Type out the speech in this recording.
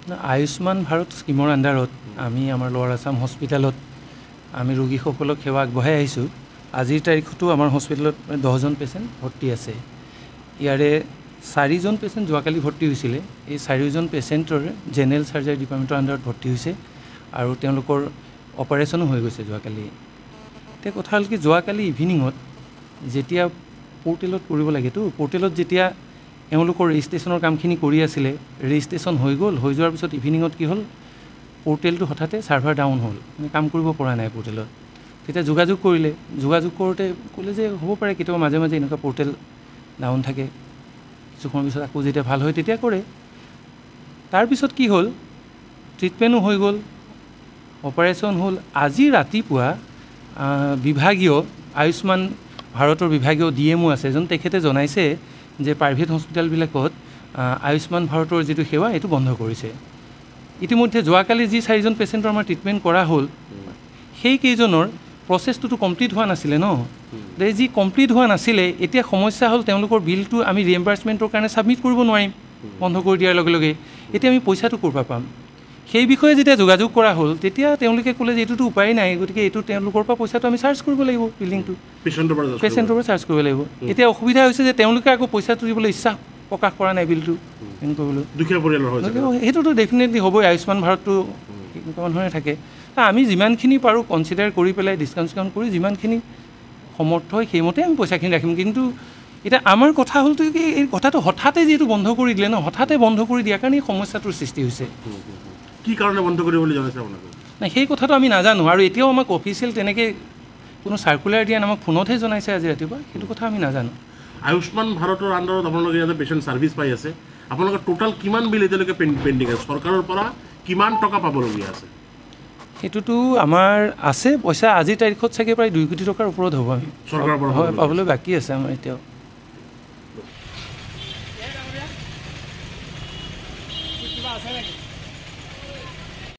আয়ুষ্মান ভাৰত স্কিমৰ আণ্ডাৰত আমি আমাৰ লোৱাৰ আছাম হস্পিটেলত আমি ৰোগীসকলক সেৱা আগবঢ়াই আহিছোঁ। আজিৰ তাৰিখতো আমাৰ হস্পিটেলত 10জন পেচেণ্ট ভৰ্তি আছে। ইয়াৰে 4জন পেচেণ্ট যোৱাকালি ভৰ্তি হৈছিলে। এই 4জন পেচেণ্টৰ জেনেৰেল চাৰ্জাৰী ডিপাৰ্টমেণ্টৰ আণ্ডাৰত ভৰ্তি হৈছে আৰু তেওঁলোকৰ অপাৰেশ্যনো হৈ গৈছে যোৱাকালি। এতিয়া কথা হ'ল কি, যোৱাকালি ইভিনিঙত যেতিয়া পৰ্টেলত কৰিব লাগেতো, পৰ্টেলত যেতিয়া এওঁলোকৰ ৰেজিষ্ট্ৰেশ্যনৰ কামখিনি কৰি আছিলে, ৰেজিষ্ট্ৰেশ্যন হৈ গ'ল। হৈ যোৱাৰ পিছত ইভিনিঙত কি হ'ল, পৰ্টেলটো হঠাতে ছাৰ্ভাৰ ডাউন হ'ল, মানে কাম কৰিব পৰা নাই পৰ্টেলত। তেতিয়া যোগাযোগ কৰিলে, যোগাযোগ কৰোঁতে ক'লে যে হ'ব পাৰে কেতিয়াবা মাজে মাজে এনেকুৱা পৰ্টেল ডাউন থাকে, কিছু সময়ৰ পিছত আকৌ যেতিয়া ভাল হয় তেতিয়া কৰে। তাৰপিছত কি হ'ল, ট্ৰিটমেণ্টো হৈ গ'ল, অপাৰেশ্যন হ'ল। আজি ৰাতিপুৱা বিভাগীয় আয়ুষ্মান ভাৰতৰ বিভাগীয় DMO আছে এজন, তেখেতে জনাইছে যে প্ৰাইভেট হস্পিটেলবিলাকত আয়ুষ্মান ভাৰতৰ যিটো সেৱা এইটো বন্ধ কৰিছে। ইতিমধ্যে যোৱাকালি যি 4জন পেচেণ্টৰ আমাৰ ট্ৰিটমেণ্ট কৰা হ'ল, সেইকেইজনৰ প্ৰচেছটোতো কমপ্লিট হোৱা নাছিলে ন। যি কমপ্লিট হোৱা নাছিলে, এতিয়া সমস্যা হ'ল তেওঁলোকৰ বিলটো আমি ৰিএম্বাৰ্চমেণ্টৰ কাৰণে ছাবমিট কৰিব নোৱাৰিম বন্ধ কৰি দিয়াৰ লগে লগে। এতিয়া আমি পইচাটো ক'ৰ পৰা পাম? সেই বিষয়ে যেতিয়া যোগাযোগ কৰা হ'ল, তেতিয়া তেওঁলোকে ক'লে যে এইটোতো উপায় নাই, গতিকে এইটো তেওঁলোকৰ পৰা পইচাটো আমি চাৰ্জ কৰিব লাগিব, বিল্ডিংটো পেচেণ্টৰ পৰা চাৰ্জ কৰিব লাগিব। এতিয়া অসুবিধা হৈছে যে তেওঁলোকে আকৌ পইচাটো দিবলৈ ইচ্ছা প্ৰকাশ কৰা নাই বিলটো পে'মেণ্ট কৰিবলৈ। সেইটোতো ডেফিনেটলি হ'বই, আয়ুষ্মান ভাৰতটো এনেকুৱা মানুহে থাকে। আমি যিমানখিনি পাৰোঁ কনচিডাৰ কৰি পেলাই ডিছকাউণ্ট কৰি যিমানখিনি সমৰ্থ হয় সেইমতে আমি পইচাখিনি ৰাখিম। কিন্তু এতিয়া আমাৰ কথা হ'লতো কি, এই কথাটো হঠাতে যিহেতু বন্ধ কৰি দিলে ন, হঠাতে বন্ধ কৰি দিয়াৰ কাৰণে এই সমস্যাটোৰ সৃষ্টি হৈছে। কি কাৰণে বন্ধ কৰিব বুলি জনাইছে আপোনালোকে? নাই, সেই কথাটো আমি নাজানো আৰু এতিয়াও আমাক অফিচিয়েল তেনেকৈ কোনো চাৰ্কুলাৰ দিয়া আমাক ফোনতহে জনাইছে আজি ৰাতিপুৱা, সেইটো কথা আমি নাজানো। আয়ুষ্মান ভাৰতৰ আণ্ডাৰত আপোনালোকে ইয়াতে পেচেণ্ট ছাৰ্ভিচ পাই আছে, আপোনালোকৰ টোটাল কিমান বিল এতিয়ালৈকে পেণ্ডিং আছে? চৰকাৰৰ পৰা কিমান টকা পাবলগীয়া আছে? সেইটোতো আমাৰ আছে পইচা, আজিৰ তাৰিখত চাগে প্ৰায় 2 কোটি টকাৰ ওপৰত হ'ব। আমি চৰকাৰৰ পৰা হয় পাবলৈ বাকী আছে আমাৰ এতিয়াও। কিবা আছে নেকি?